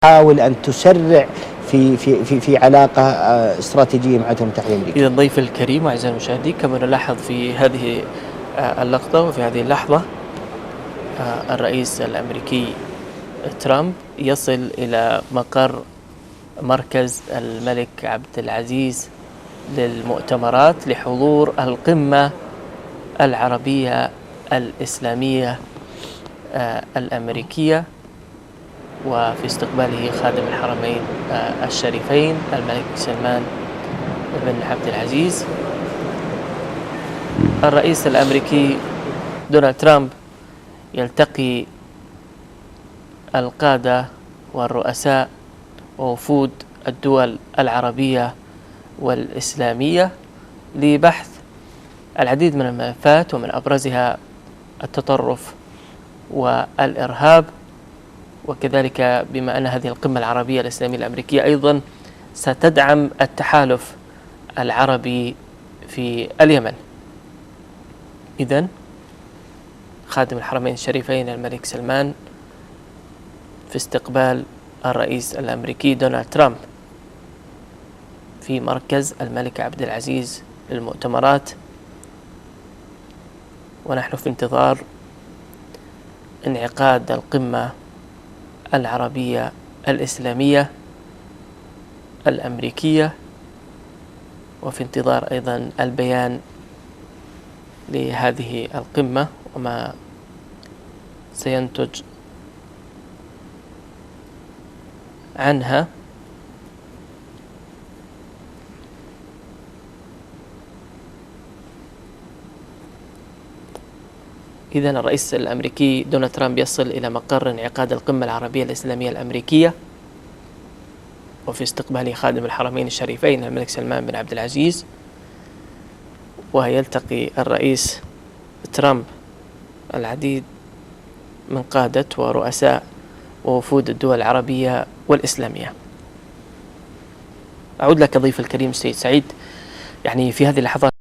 تحاول أن تسرع في علاقة استراتيجية مع الولايات المتحدة الأمريكية. إذا ضيف الكريم أعزائي المشاهدين، كما نلاحظ في هذه اللقطة وفي هذه اللحظة الرئيس الأمريكي ترامب يصل إلى مقر مركز الملك عبد العزيز للمؤتمرات لحضور القمة العربية الإسلامية الأمريكية، وفي استقباله خادم الحرمين الشريفين الملك سلمان بن عبد العزيز. الرئيس الأمريكي دونالد ترامب يلتقي القادة والرؤساء ووفود الدول العربية والإسلامية لبحث العديد من الملفات، ومن أبرزها التطرف والإرهاب. وكذلك بما أن هذه القمة العربية الإسلامية الأمريكية أيضا ستدعم التحالف العربي في اليمن. إذن خادم الحرمين الشريفين الملك سلمان في استقبال الرئيس الأمريكي دونالد ترامب في مركز الملك عبد العزيز للمؤتمرات، ونحن في انتظار انعقاد القمة العربية الإسلامية الأمريكية، وفي انتظار أيضا البيان لهذه القمة وما سينتج عنها. إذن الرئيس الأمريكي دونالد ترامب يصل إلى مقر انعقاد القمة العربية الإسلامية الأمريكية، وفي استقبال خادم الحرمين الشريفين الملك سلمان بن عبد العزيز، ويلتقي الرئيس ترامب العديد من قادة ورؤساء ووفود الدول العربية والإسلامية. أعود لك ضيف الكريم سيد سعيد، يعني في هذه اللحظات